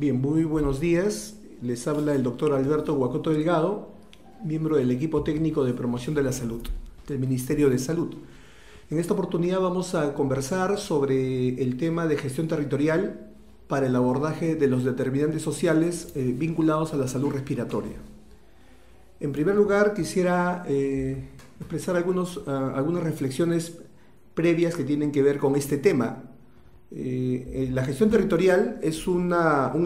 Bien, muy buenos días. Les habla el doctor Alberto Huacoto Delgado, miembro del equipo técnico de promoción de la salud del Ministerio de Salud. En esta oportunidad vamos a conversar sobre el tema de gestión territorial para el abordaje de los determinantes sociales vinculados a la salud respiratoria. En primer lugar, quisiera expresar algunas reflexiones previas que tienen que ver con este tema. La gestión territorial es un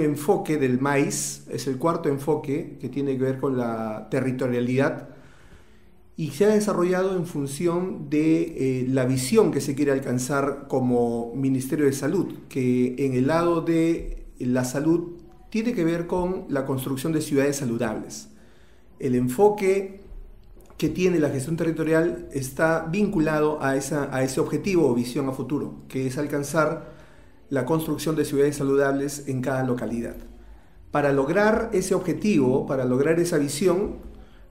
enfoque del MAIS, es el cuarto enfoque que tiene que ver con la territorialidad y se ha desarrollado en función de la visión que se quiere alcanzar como Ministerio de Salud, que en el lado de la salud tiene que ver con la construcción de ciudades saludables. El enfoque que tiene la gestión territorial está vinculado a ese objetivo o visión a futuro, que es alcanzar la construcción de ciudades saludables en cada localidad. Para lograr ese objetivo, para lograr esa visión,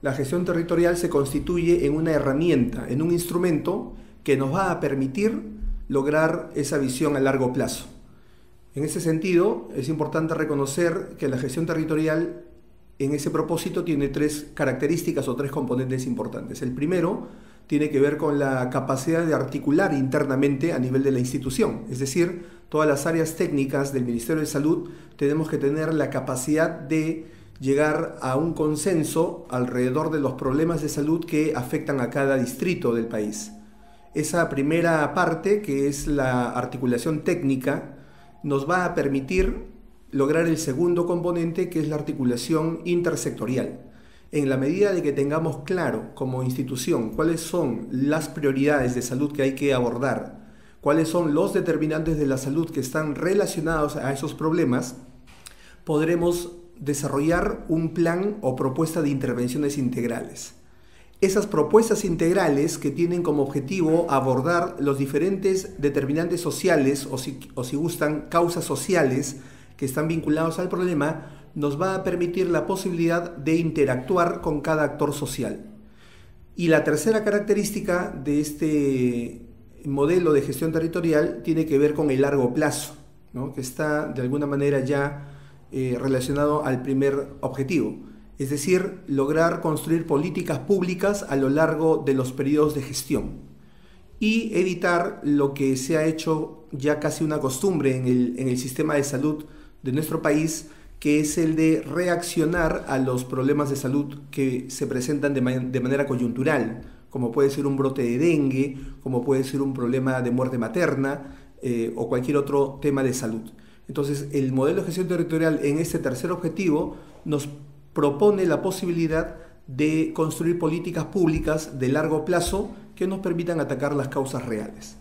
la gestión territorial se constituye en una herramienta, en un instrumento que nos va a permitir lograr esa visión a largo plazo. En ese sentido, es importante reconocer que la gestión territorial en ese propósito tiene tres características o tres componentes importantes. El primero tiene que ver con la capacidad de articular internamente a nivel de la institución, es decir, todas las áreas técnicas del Ministerio de Salud tenemos que tener la capacidad de llegar a un consenso alrededor de los problemas de salud que afectan a cada distrito del país. Esa primera parte, que es la articulación técnica, nos va a permitir lograr el segundo componente, que es la articulación intersectorial. En la medida de que tengamos claro como institución cuáles son las prioridades de salud que hay que abordar, cuáles son los determinantes de la salud que están relacionados a esos problemas, podremos desarrollar un plan o propuesta de intervenciones integrales. Esas propuestas integrales que tienen como objetivo abordar los diferentes determinantes sociales o si gustan, causas sociales que están vinculados al problema, nos va a permitir la posibilidad de interactuar con cada actor social. Y la tercera característica de este modelo de gestión territorial tiene que ver con el largo plazo, ¿no? Que está de alguna manera ya relacionado al primer objetivo, es decir, lograr construir políticas públicas a lo largo de los periodos de gestión y evitar lo que se ha hecho ya casi una costumbre en el sistema de salud de nuestro país, que es el de reaccionar a los problemas de salud que se presentan de manera coyuntural, como puede ser un brote de dengue, como puede ser un problema de muerte materna o cualquier otro tema de salud. Entonces, el modelo de gestión territorial en este tercer objetivo nos propone la posibilidad de construir políticas públicas de largo plazo que nos permitan atacar las causas reales.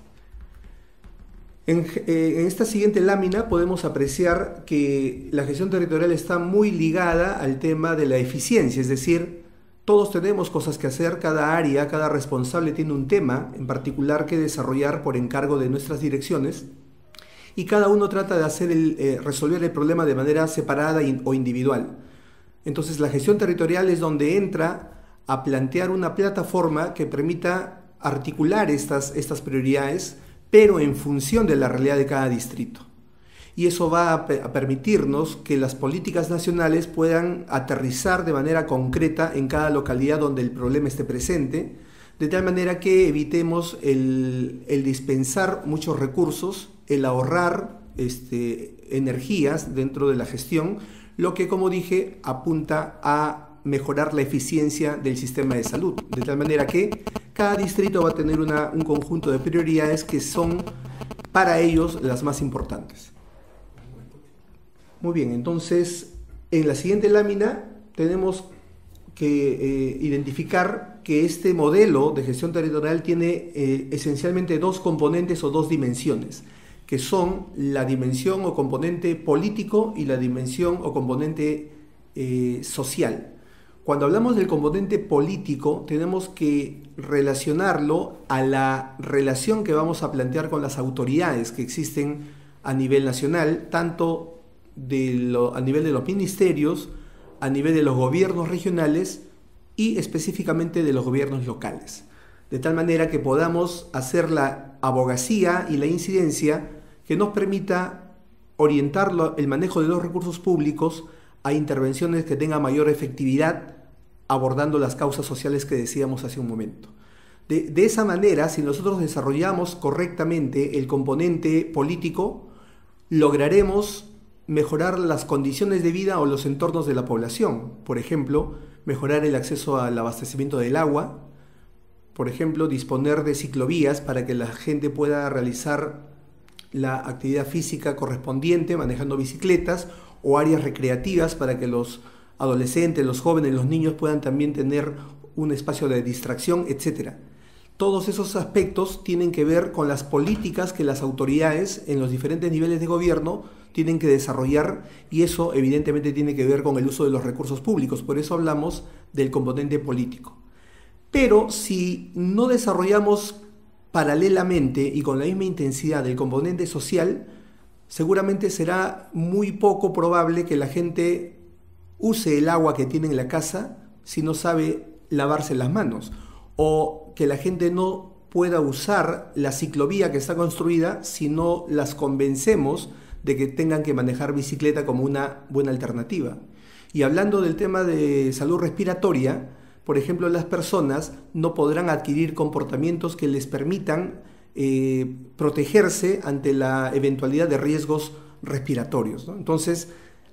En esta siguiente lámina podemos apreciar que la gestión territorial está muy ligada al tema de la eficiencia, es decir, todos tenemos cosas que hacer, cada área, cada responsable tiene un tema en particular que desarrollar por encargo de nuestras direcciones y cada uno trata de resolver el problema de manera separada o individual. Entonces la gestión territorial es donde entra a plantear una plataforma que permita articular estas prioridades, pero en función de la realidad de cada distrito. Y eso va a permitirnos que las políticas nacionales puedan aterrizar de manera concreta en cada localidad donde el problema esté presente, de tal manera que evitemos el dispensar muchos recursos, el ahorrar energías dentro de la gestión, lo que, como dije, apunta a mejorar la eficiencia del sistema de salud, de tal manera que cada distrito va a tener un conjunto de prioridades que son para ellos las más importantes. Muy bien, entonces en la siguiente lámina tenemos que identificar que este modelo de gestión territorial tiene esencialmente dos componentes o dos dimensiones, que son la dimensión o componente político y la dimensión o componente social. Cuando hablamos del componente político, tenemos que relacionarlo a la relación que vamos a plantear con las autoridades que existen a nivel nacional, tanto a nivel de los ministerios, a nivel de los gobiernos regionales y específicamente de los gobiernos locales. De tal manera que podamos hacer la abogacía y la incidencia que nos permita orientar el manejo de los recursos públicos a intervenciones que tengan mayor efectividad, abordando las causas sociales que decíamos hace un momento. De esa manera, si nosotros desarrollamos correctamente el componente político, lograremos mejorar las condiciones de vida o los entornos de la población. Por ejemplo, mejorar el acceso al abastecimiento del agua. Por ejemplo, disponer de ciclovías para que la gente pueda realizar la actividad física correspondiente manejando bicicletas, o áreas recreativas para que los adolescentes, los jóvenes, los niños puedan también tener un espacio de distracción, etc. Todos esos aspectos tienen que ver con las políticas que las autoridades en los diferentes niveles de gobierno tienen que desarrollar, y eso evidentemente tiene que ver con el uso de los recursos públicos. Por eso hablamos del componente político. Pero si no desarrollamos paralelamente y con la misma intensidad el componente social, seguramente será muy poco probable que la gente use el agua que tiene en la casa si no sabe lavarse las manos, o que la gente no pueda usar la ciclovía que está construida si no las convencemos de que tengan que manejar bicicleta como una buena alternativa. Y hablando del tema de salud respiratoria, por ejemplo, las personas no podrán adquirir comportamientos que les permitan protegerse ante la eventualidad de riesgos respiratorios, ¿no? Entonces,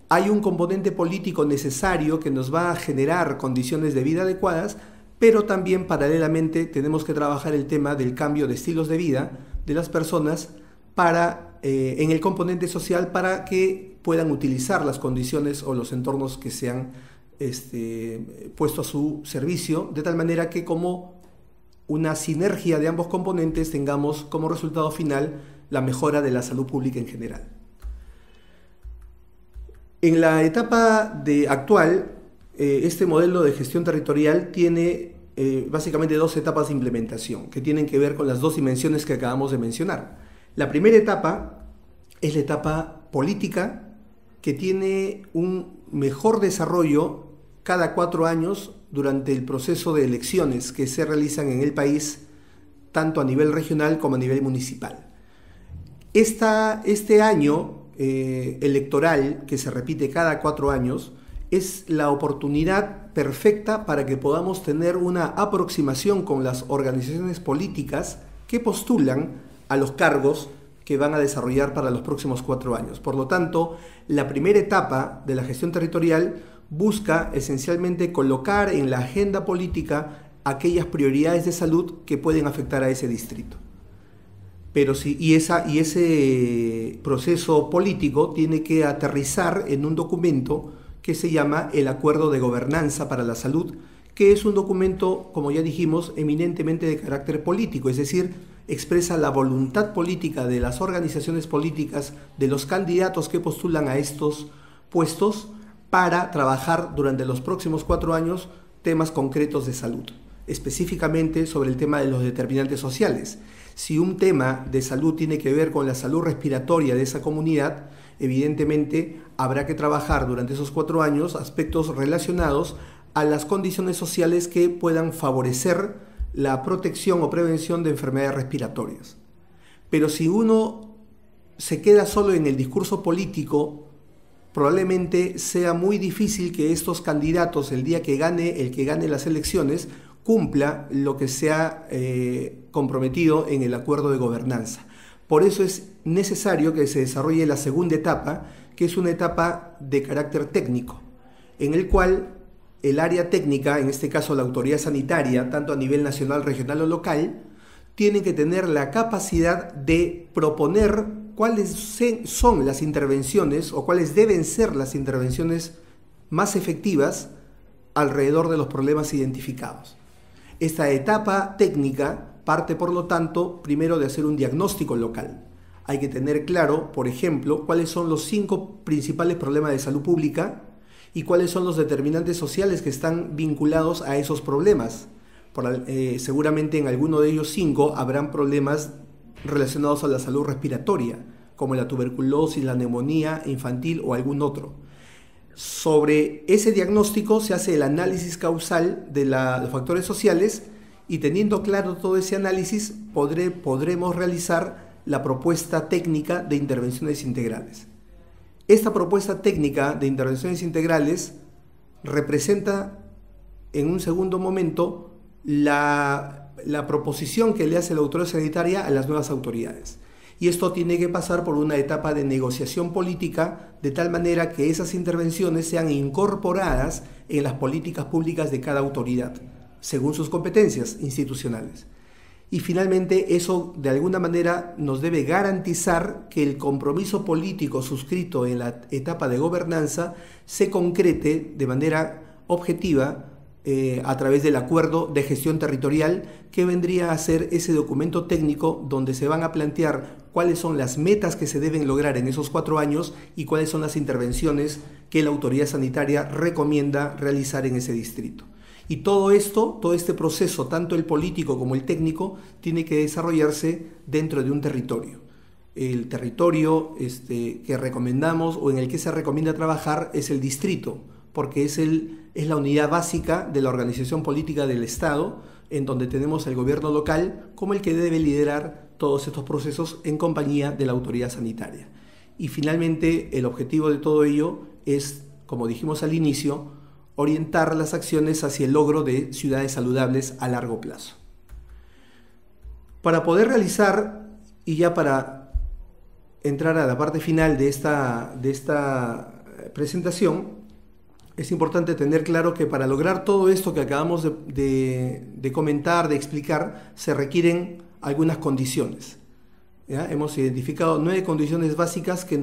hay un componente político necesario que nos va a generar condiciones de vida adecuadas, pero también paralelamente tenemos que trabajar el tema del cambio de estilos de vida de las personas en el componente social, para que puedan utilizar las condiciones o los entornos que se han puesto a su servicio, de tal manera que como una sinergia de ambos componentes tengamos como resultado final la mejora de la salud pública en general. En la etapa actual, este modelo de gestión territorial tiene básicamente dos etapas de implementación que tienen que ver con las dos dimensiones que acabamos de mencionar. La primera etapa es la etapa política, que tiene un mejor desarrollo cada 4 años durante el proceso de elecciones que se realizan en el país, tanto a nivel regional como a nivel municipal. Este año electoral, que se repite cada 4 años, es la oportunidad perfecta para que podamos tener una aproximación con las organizaciones políticas que postulan a los cargos que van a desarrollar para los próximos 4 años. Por lo tanto, la primera etapa de la gestión territorial busca esencialmente colocar en la agenda política aquellas prioridades de salud que pueden afectar a ese distrito. Pero ese proceso político tiene que aterrizar en un documento que se llama el Acuerdo de Gobernanza para la Salud, que es un documento, como ya dijimos, eminentemente de carácter político, es decir, expresa la voluntad política de las organizaciones políticas, de los candidatos que postulan a estos puestos, para trabajar durante los próximos 4 años temas concretos de salud, específicamente sobre el tema de los determinantes sociales. Si un tema de salud tiene que ver con la salud respiratoria de esa comunidad, evidentemente habrá que trabajar durante esos 4 años aspectos relacionados a las condiciones sociales que puedan favorecer la protección o prevención de enfermedades respiratorias. Pero si uno se queda solo en el discurso político, probablemente sea muy difícil que estos candidatos, el día que el que gane las elecciones, cumpla lo que se ha comprometido en el acuerdo de gobernanza. Por eso es necesario que se desarrolle la segunda etapa, que es una etapa de carácter técnico, en el cual el área técnica, en este caso la autoridad sanitaria, tanto a nivel nacional, regional o local, tienen que tener la capacidad de proponer cuáles son las intervenciones o cuáles deben ser las intervenciones más efectivas alrededor de los problemas identificados. Esta etapa técnica parte, por lo tanto, primero de hacer un diagnóstico local. Hay que tener claro, por ejemplo, cuáles son los 5 principales problemas de salud pública y cuáles son los determinantes sociales que están vinculados a esos problemas. Seguramente en alguno de ellos 5 habrán problemas relacionados a la salud respiratoria, como la tuberculosis, la neumonía infantil o algún otro. Sobre ese diagnóstico se hace el análisis causal de los factores sociales, y teniendo claro todo ese análisis podremos realizar la propuesta técnica de intervenciones integrales. Esta propuesta técnica de intervenciones integrales representa en un segundo momento la proposición que le hace la autoridad sanitaria a las nuevas autoridades. Y esto tiene que pasar por una etapa de negociación política de tal manera que esas intervenciones sean incorporadas en las políticas públicas de cada autoridad, según sus competencias institucionales. Y finalmente eso de alguna manera nos debe garantizar que el compromiso político suscrito en la etapa de gobernanza se concrete de manera objetiva a través del acuerdo de gestión territorial, que vendría a ser ese documento técnico donde se van a plantear cuáles son las metas que se deben lograr en esos 4 años y cuáles son las intervenciones que la autoridad sanitaria recomienda realizar en ese distrito. Y todo esto, todo este proceso, tanto el político como el técnico, tiene que desarrollarse dentro de un territorio. El territorio que recomendamos o en el que se recomienda trabajar es el distrito, porque es la unidad básica de la organización política del Estado, en donde tenemos el gobierno local como el que debe liderar todos estos procesos en compañía de la autoridad sanitaria. Y finalmente, el objetivo de todo ello es, como dijimos al inicio, orientar las acciones hacia el logro de ciudades saludables a largo plazo. Para poder realizar, y ya para entrar a la parte final de esta presentación, es importante tener claro que para lograr todo esto que acabamos de comentar, de explicar, se requieren algunas condiciones. ¿Ya? Hemos identificado 9 condiciones básicas que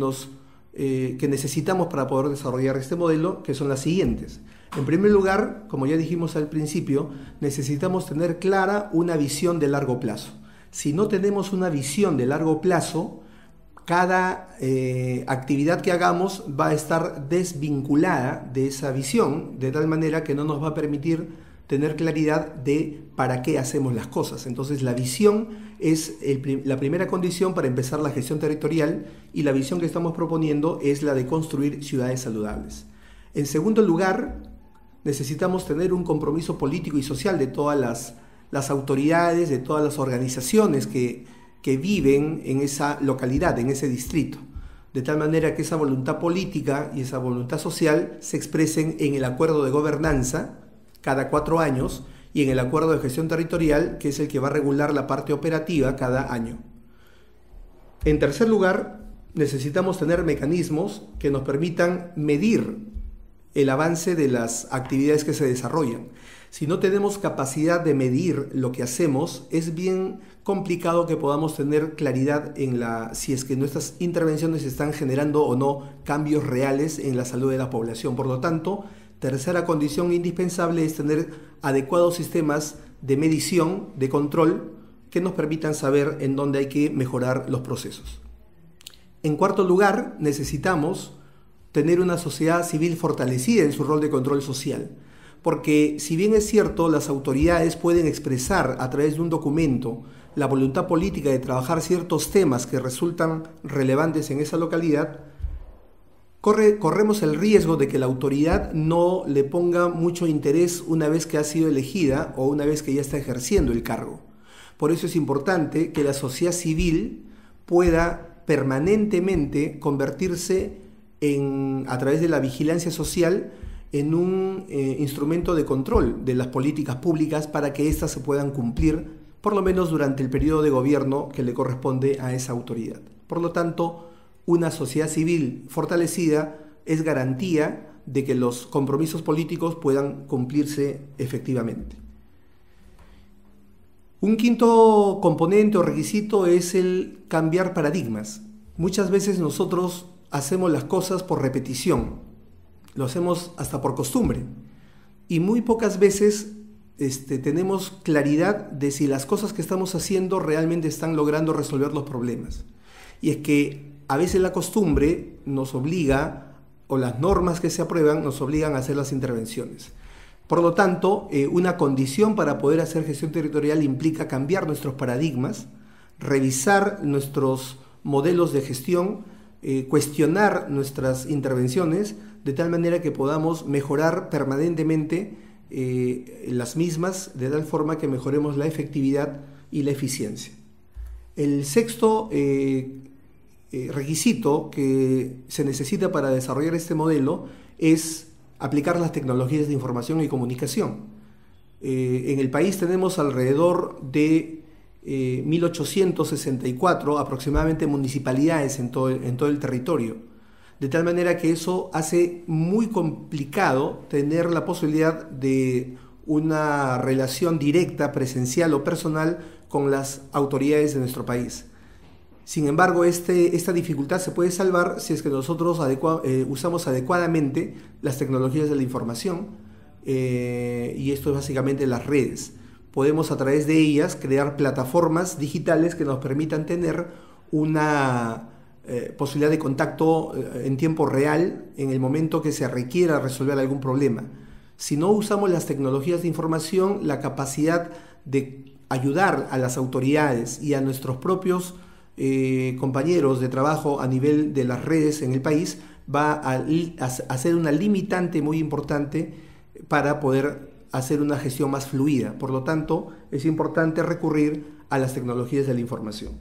necesitamos para poder desarrollar este modelo, que son las siguientes. En primer lugar, como ya dijimos al principio, necesitamos tener clara una visión de largo plazo. Si no tenemos una visión de largo plazo, cada actividad que hagamos va a estar desvinculada de esa visión, de tal manera que no nos va a permitir tener claridad de para qué hacemos las cosas. Entonces la visión es la primera condición para empezar la gestión territorial, y la visión que estamos proponiendo es la de construir ciudades saludables. En segundo lugar, necesitamos tener un compromiso político y social de todas las autoridades, de todas las organizaciones que viven en esa localidad, en ese distrito, de tal manera que esa voluntad política y esa voluntad social se expresen en el acuerdo de gobernanza cada 4 años y en el acuerdo de gestión territorial, que es el que va a regular la parte operativa cada año. En tercer lugar, necesitamos tener mecanismos que nos permitan medir el avance de las actividades que se desarrollan. Si no tenemos capacidad de medir lo que hacemos, es bien complicado que podamos tener claridad en si es que nuestras intervenciones están generando o no cambios reales en la salud de la población. Por lo tanto, tercera condición indispensable es tener adecuados sistemas de medición, de control, que nos permitan saber en dónde hay que mejorar los procesos. En cuarto lugar, necesitamos tener una sociedad civil fortalecida en su rol de control social. Porque si bien es cierto, las autoridades pueden expresar a través de un documento la voluntad política de trabajar ciertos temas que resultan relevantes en esa localidad, corremos el riesgo de que la autoridad no le ponga mucho interés una vez que ha sido elegida o una vez que ya está ejerciendo el cargo. Por eso es importante que la sociedad civil pueda permanentemente convertirse a través de la vigilancia social en un instrumento de control de las políticas públicas para que éstas se puedan cumplir, por lo menos durante el periodo de gobierno que le corresponde a esa autoridad. Por lo tanto, una sociedad civil fortalecida es garantía de que los compromisos políticos puedan cumplirse efectivamente. Un quinto componente o requisito es el cambiar paradigmas. Muchas veces nosotros hacemos las cosas por repetición, lo hacemos hasta por costumbre, y muy pocas veces tenemos claridad de si las cosas que estamos haciendo realmente están logrando resolver los problemas. Y es que a veces la costumbre nos obliga, o las normas que se aprueban nos obligan a hacer las intervenciones. Por lo tanto, una condición para poder hacer gestión territorial implica cambiar nuestros paradigmas, revisar nuestros modelos de gestión, cuestionar nuestras intervenciones de tal manera que podamos mejorar permanentemente las mismas, de tal forma que mejoremos la efectividad y la eficiencia. El sexto requisito que se necesita para desarrollar este modelo es aplicar las tecnologías de información y comunicación. En el país tenemos alrededor de 1864 aproximadamente municipalidades en todo el territorio, de tal manera que eso hace muy complicado tener la posibilidad de una relación directa, presencial o personal con las autoridades de nuestro país. Sin embargo, esta dificultad se puede salvar si es que nosotros usamos adecuadamente las tecnologías de la información, y esto es básicamente las redes. Podemos a través de ellas crear plataformas digitales que nos permitan tener una posibilidad de contacto en tiempo real en el momento que se requiera resolver algún problema. Si no usamos las tecnologías de información, la capacidad de ayudar a las autoridades y a nuestros propios compañeros de trabajo a nivel de las redes en el país va a ser una limitante muy importante para poder hacer una gestión más fluida. Por lo tanto, es importante recurrir a las tecnologías de la información.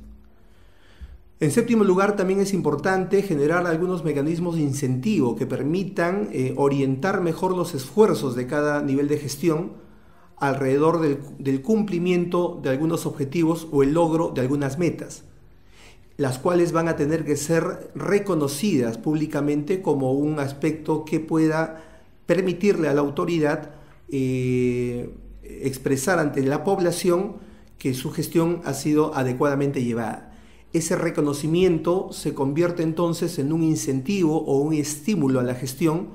En séptimo lugar, también es importante generar algunos mecanismos de incentivo que permitan orientar mejor los esfuerzos de cada nivel de gestión alrededor del cumplimiento de algunos objetivos o el logro de algunas metas, las cuales van a tener que ser reconocidas públicamente como un aspecto que pueda permitirle a la autoridad expresar ante la población que su gestión ha sido adecuadamente llevada. Ese reconocimiento se convierte entonces en un incentivo o un estímulo a la gestión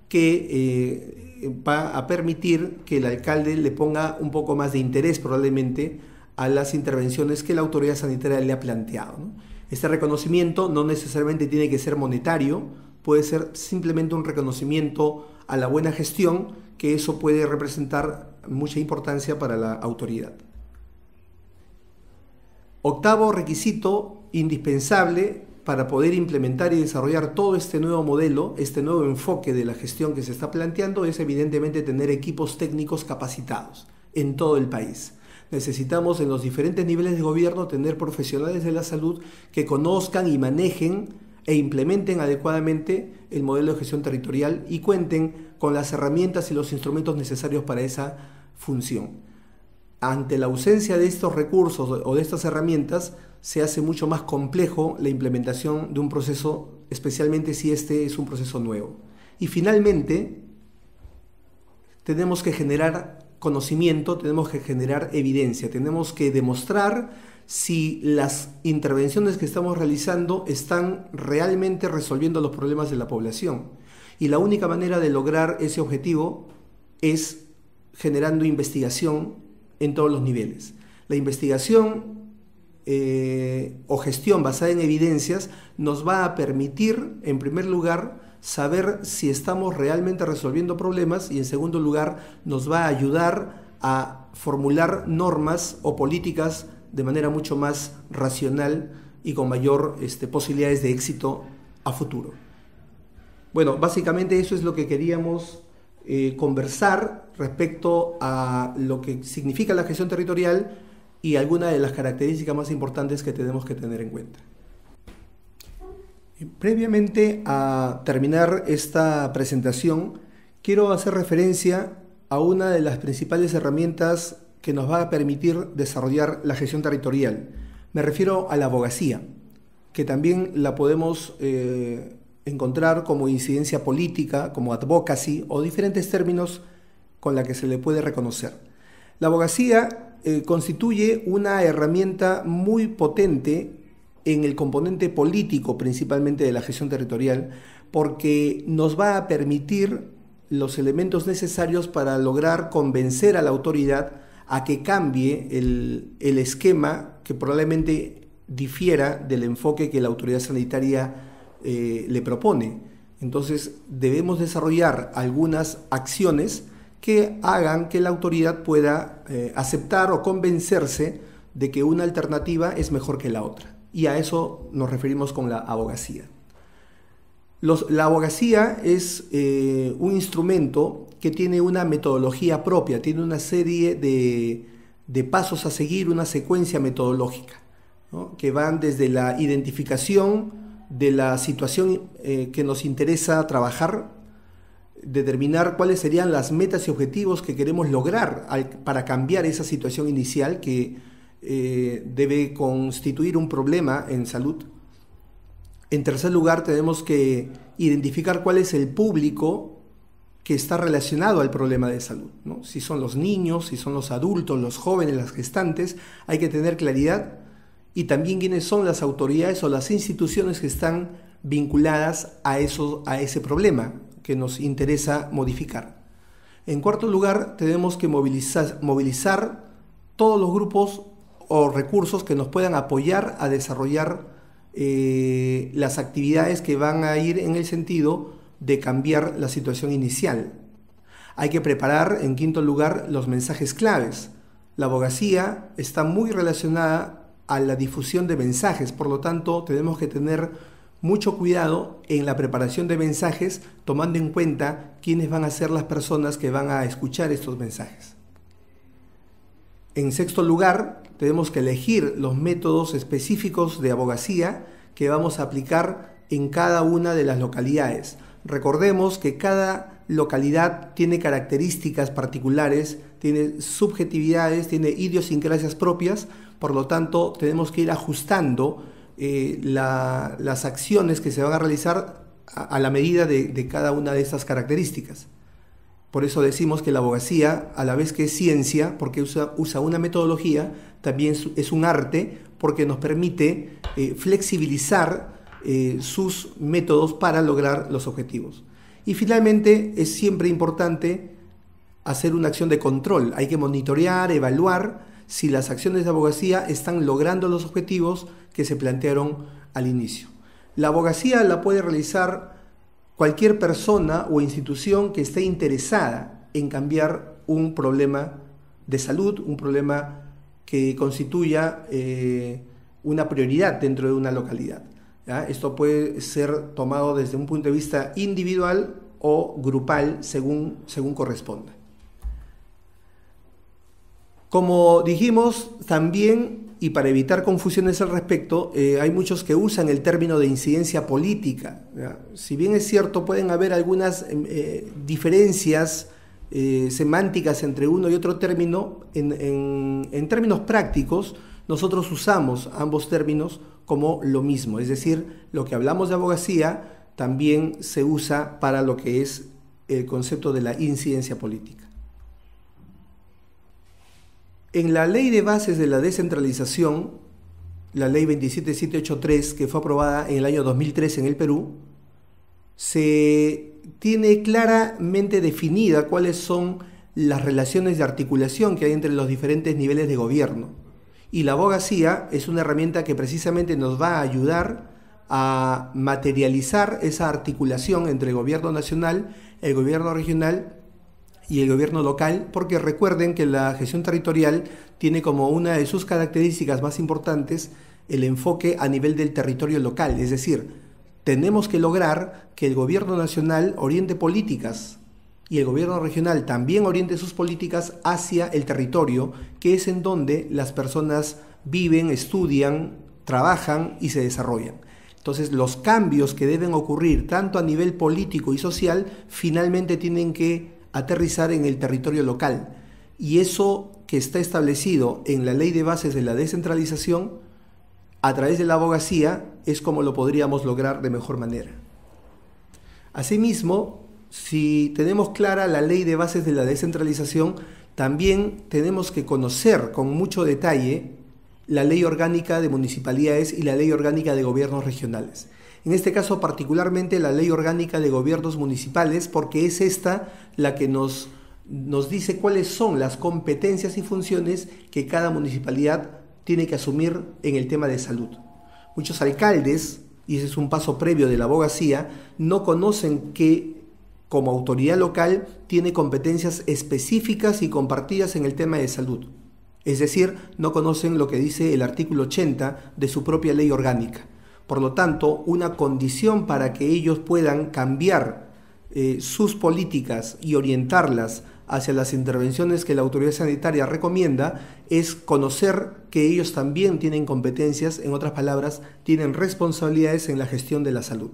que va a permitir que el alcalde le ponga un poco más de interés probablemente a las intervenciones que la autoridad sanitaria le ha planteado, ¿no? Este reconocimiento no necesariamente tiene que ser monetario, puede ser simplemente un reconocimiento a la buena gestión, que eso puede representar mucha importancia para la autoridad. Octavo requisito indispensable para poder implementar y desarrollar todo este nuevo modelo, este nuevo enfoque de la gestión que se está planteando, es evidentemente tener equipos técnicos capacitados en todo el país. Necesitamos en los diferentes niveles de gobierno tener profesionales de la salud que conozcan y manejen e implementen adecuadamente el modelo de gestión territorial y cuenten con las herramientas y los instrumentos necesarios para esa función. Ante la ausencia de estos recursos o de estas herramientas, se hace mucho más complejo la implementación de un proceso, especialmente si este es un proceso nuevo. Y finalmente, tenemos que generar conocimiento, tenemos que generar evidencia, tenemos que demostrar si las intervenciones que estamos realizando están realmente resolviendo los problemas de la población. Y la única manera de lograr ese objetivo es generando investigación en todos los niveles. La investigación o gestión basada en evidencias nos va a permitir, en primer lugar, saber si estamos realmente resolviendo problemas y, en segundo lugar, nos va a ayudar a formular normas o políticas de manera mucho más racional y con mayor posibilidades de éxito a futuro. Bueno, básicamente eso es lo que queríamos conversar respecto a lo que significa la gestión territorial y algunas de las características más importantes que tenemos que tener en cuenta. Previamente a terminar esta presentación, quiero hacer referencia a una de las principales herramientas que nos va a permitir desarrollar la gestión territorial. Me refiero a la abogacía, que también la podemos encontrar como incidencia política, como advocacy o diferentes términos con la que se le puede reconocer. La abogacía constituye una herramienta muy potente en el componente político principalmente de la gestión territorial, porque nos va a permitir los elementos necesarios para lograr convencer a la autoridad a que cambie el esquema que probablemente difiera del enfoque que la autoridad sanitaria le propone. Entonces debemos desarrollar algunas acciones que hagan que la autoridad pueda aceptar o convencerse de que una alternativa es mejor que la otra. Y a eso nos referimos con la abogacía. La abogacía es un instrumento que tiene una metodología propia, tiene una serie de pasos a seguir, una secuencia metodológica, ¿no? Que van desde la identificación de la situación que nos interesa trabajar, determinar cuáles serían las metas y objetivos que queremos lograr para cambiar esa situación inicial que debe constituir un problema en salud. En tercer lugar, tenemos que identificar cuál es el público que está relacionado al problema de salud, ¿no? Si son los niños, si son los adultos, los jóvenes, las gestantes, hay que tener claridad, y también quiénes son las autoridades o las instituciones que están vinculadas a ese problema que nos interesa modificar. En cuarto lugar, tenemos que movilizar todos los grupos o recursos que nos puedan apoyar a desarrollar las actividades que van a ir en el sentido de cambiar la situación inicial. Hay que preparar, en quinto lugar, los mensajes claves. La abogacía está muy relacionada a la difusión de mensajes, por lo tanto tenemos que tener mucho cuidado en la preparación de mensajes, tomando en cuenta quiénes van a ser las personas que van a escuchar estos mensajes. En sexto lugar, tenemos que elegir los métodos específicos de abogacía que vamos a aplicar en cada una de las localidades. Recordemos que cada localidad tiene características particulares, tiene subjetividades, tiene idiosincrasias propias, por lo tanto tenemos que ir ajustando las acciones que se van a realizar a la medida de cada una de estas características. Por eso decimos que la abogacía, a la vez que es ciencia, porque usa una metodología, también es un arte, porque nos permite flexibilizar sus métodos para lograr los objetivos. Y finalmente es siempre importante hacer una acción de control. Hay que monitorear, evaluar si las acciones de abogacía están logrando los objetivos que se plantearon al inicio. La abogacía la puede realizar cualquier persona o institución que esté interesada en cambiar un problema de salud, un problema que constituya una prioridad dentro de una localidad, ¿ya? Esto puede ser tomado desde un punto de vista individual o grupal, según corresponda. Como dijimos también, y para evitar confusiones al respecto, hay muchos que usan el término de incidencia política, ¿ya? Si bien es cierto, pueden haber algunas diferencias semánticas entre uno y otro término, en términos prácticos, nosotros usamos ambos términos como lo mismo, es decir, lo que hablamos de abogacía también se usa para lo que es el concepto de la incidencia política. En la Ley de Bases de la Descentralización, la Ley 27783, que fue aprobada en el año 2003 en el Perú, se tiene claramente definida cuáles son las relaciones de articulación que hay entre los diferentes niveles de gobierno. Y la abogacía es una herramienta que precisamente nos va a ayudar a materializar esa articulación entre el gobierno nacional, el gobierno regional y el gobierno local, porque recuerden que la gestión territorial tiene como una de sus características más importantes el enfoque a nivel del territorio local, es decir, tenemos que lograr que el gobierno nacional oriente políticas y el gobierno regional también oriente sus políticas hacia el territorio, que es en donde las personas viven, estudian, trabajan y se desarrollan. Entonces, los cambios que deben ocurrir tanto a nivel político y social finalmente tienen que aterrizar en el territorio local, y eso que está establecido en la Ley de Bases de la Descentralización a través de la abogacía es como lo podríamos lograr de mejor manera. Asimismo, si tenemos clara la Ley de Bases de la Descentralización, también tenemos que conocer con mucho detalle la Ley Orgánica de Municipalidades y la Ley Orgánica de Gobiernos Regionales. En este caso, particularmente la Ley Orgánica de Gobiernos Municipales, porque es esta la que nos dice cuáles son las competencias y funciones que cada municipalidad tiene que asumir en el tema de salud. Muchos alcaldes, y ese es un paso previo de la abogacía, no conocen que como autoridad local tiene competencias específicas y compartidas en el tema de salud. Es decir, no conocen lo que dice el artículo 80 de su propia ley orgánica. Por lo tanto, una condición para que ellos puedan cambiar sus políticas y orientarlas hacia las intervenciones que la autoridad sanitaria recomienda es conocer que ellos también tienen competencias, en otras palabras, tienen responsabilidades en la gestión de la salud.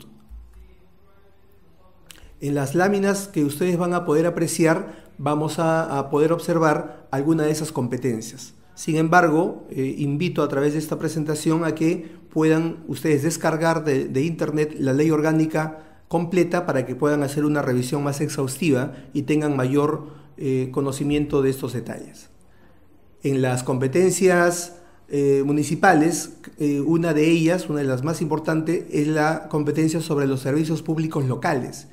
En las láminas que ustedes van a poder apreciar, vamos a poder observar alguna de esas competencias. Sin embargo, invito a través de esta presentación a que puedan ustedes descargar de internet la ley orgánica completa para que puedan hacer una revisión más exhaustiva y tengan mayor conocimiento de estos detalles. En las competencias municipales, una de ellas, una de las más importantes, es la competencia sobre los servicios públicos locales.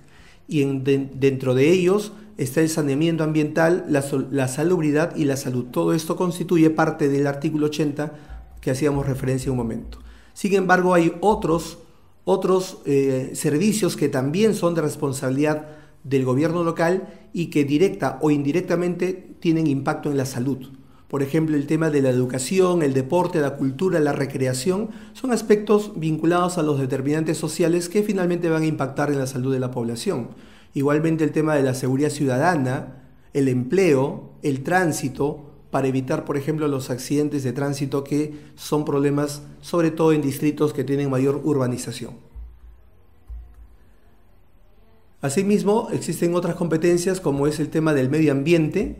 Y dentro de ellos está el saneamiento ambiental, la salubridad y la salud. Todo esto constituye parte del artículo 80 que hacíamos referencia un momento. Sin embargo, hay otros servicios que también son de responsabilidad del gobierno local y que directa o indirectamente tienen impacto en la salud. Por ejemplo, el tema de la educación, el deporte, la cultura, la recreación, son aspectos vinculados a los determinantes sociales que finalmente van a impactar en la salud de la población. Igualmente el tema de la seguridad ciudadana, el empleo, el tránsito, para evitar, por ejemplo, los accidentes de tránsito que son problemas, sobre todo en distritos que tienen mayor urbanización. Asimismo, existen otras competencias como es el tema del medio ambiente,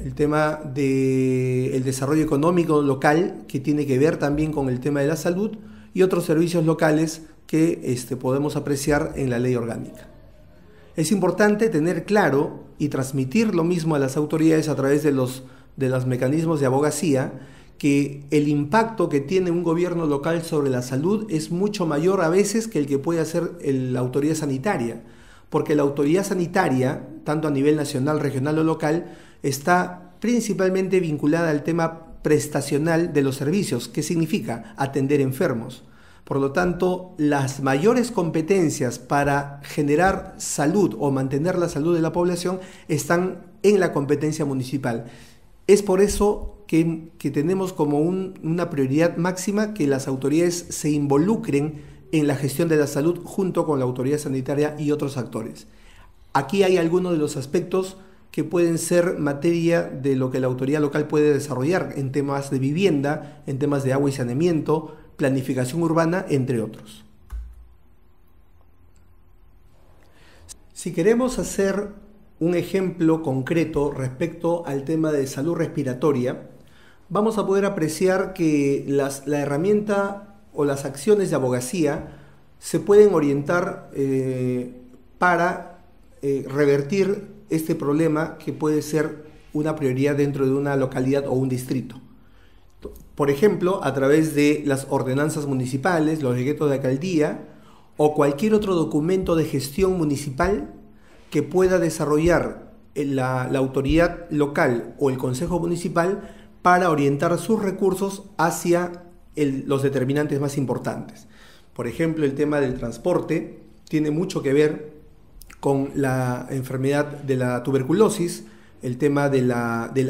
el tema del desarrollo económico local, que tiene que ver también con el tema de la salud, y otros servicios locales que podemos apreciar en la ley orgánica. Es importante tener claro y transmitir lo mismo a las autoridades a través de los mecanismos de abogacía, que el impacto que tiene un gobierno local sobre la salud es mucho mayor a veces que el que puede hacer la autoridad sanitaria, porque la autoridad sanitaria, tanto a nivel nacional, regional o local, está principalmente vinculada al tema prestacional de los servicios, que significa atender enfermos. Por lo tanto, las mayores competencias para generar salud o mantener la salud de la población están en la competencia municipal. Es por eso que tenemos como una prioridad máxima que las autoridades se involucren en la gestión de la salud junto con la autoridad sanitaria y otros actores. Aquí hay algunos de los aspectos que pueden ser materia de lo que la autoridad local puede desarrollar en temas de vivienda, en temas de agua y saneamiento, planificación urbana, entre otros. Si queremos hacer un ejemplo concreto respecto al tema de salud respiratoria, vamos a poder apreciar que la herramienta o las acciones de abogacía se pueden orientar para revertir este problema que puede ser una prioridad dentro de una localidad o un distrito. Por ejemplo, a través de las ordenanzas municipales, los decretos de alcaldía o cualquier otro documento de gestión municipal que pueda desarrollar la autoridad local o el consejo municipal para orientar sus recursos hacia los determinantes más importantes. Por ejemplo, el tema del transporte tiene mucho que ver con la enfermedad de la tuberculosis, el tema del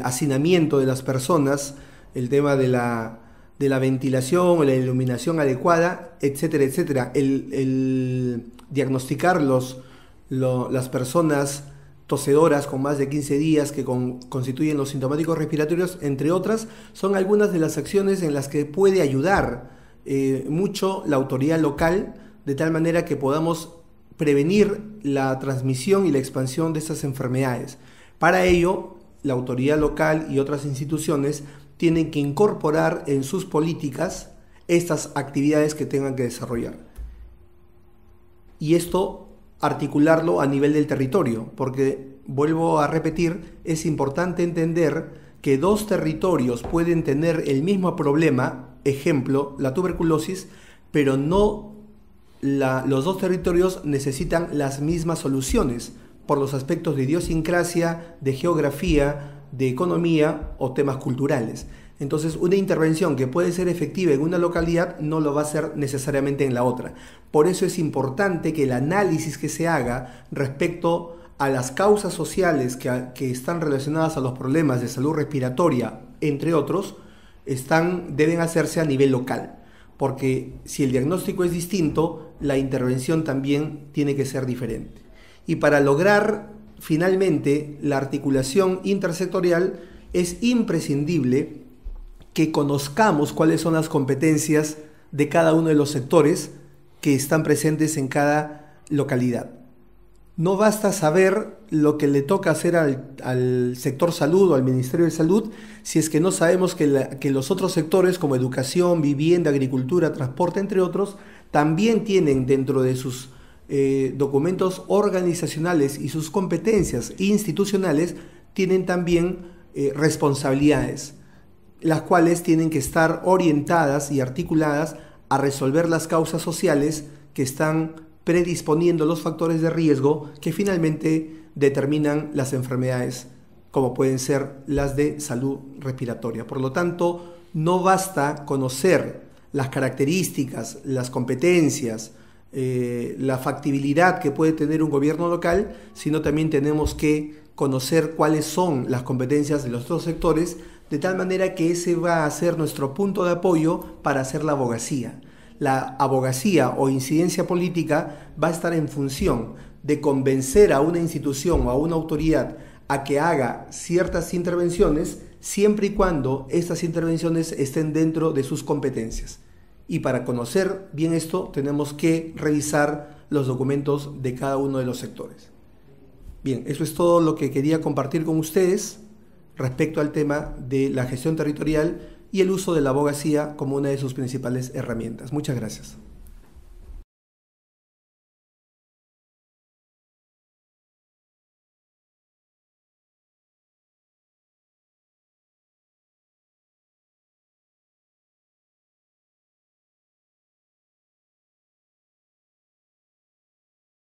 hacinamiento de las personas, el tema de la ventilación o la iluminación adecuada, etcétera, etcétera. El diagnosticar las personas tosedoras con más de 15 días que constituyen los sintomáticos respiratorios, entre otras, son algunas de las acciones en las que puede ayudar mucho la autoridad local, de tal manera que podamos prevenir la transmisión y la expansión de estas enfermedades. Para ello, la autoridad local y otras instituciones tienen que incorporar en sus políticas estas actividades que tengan que desarrollar. Y esto articularlo a nivel del territorio, porque, vuelvo a repetir, es importante entender que dos territorios pueden tener el mismo problema, ejemplo, la tuberculosis, pero no los dos territorios necesitan las mismas soluciones por los aspectos de idiosincrasia, de geografía, de economía o temas culturales. Entonces, una intervención que puede ser efectiva en una localidad no lo va a ser necesariamente en la otra. Por eso es importante que el análisis que se haga respecto a las causas sociales que están relacionadas a los problemas de salud respiratoria, entre otros, deben hacerse a nivel local. Porque si el diagnóstico es distinto, la intervención también tiene que ser diferente. Y para lograr finalmente, la articulación intersectorial es imprescindible que conozcamos cuáles son las competencias de cada uno de los sectores que están presentes en cada localidad. No basta saber lo que le toca hacer al sector salud o al Ministerio de Salud si es que no sabemos que los otros sectores como educación, vivienda, agricultura, transporte, entre otros, también tienen dentro de sus documentos organizacionales y sus competencias institucionales, tienen también responsabilidades, las cuales tienen que estar orientadas y articuladas a resolver las causas sociales que están predisponiendo los factores de riesgo que finalmente determinan las enfermedades, como pueden ser las de salud respiratoria. Por lo tanto, no basta conocer las características, las competencias, la factibilidad que puede tener un gobierno local, sino también tenemos que conocer cuáles son las competencias de los otros sectores, de tal manera que ese va a ser nuestro punto de apoyo para hacer la abogacía. La abogacía o incidencia política va a estar en función de convencer a una institución o a una autoridad a que haga ciertas intervenciones, siempre y cuando estas intervenciones estén dentro de sus competencias. Y para conocer bien esto, tenemos que revisar los documentos de cada uno de los sectores. Bien, eso es todo lo que quería compartir con ustedes respecto al tema de la gestión territorial y el uso de la abogacía como una de sus principales herramientas. Muchas gracias.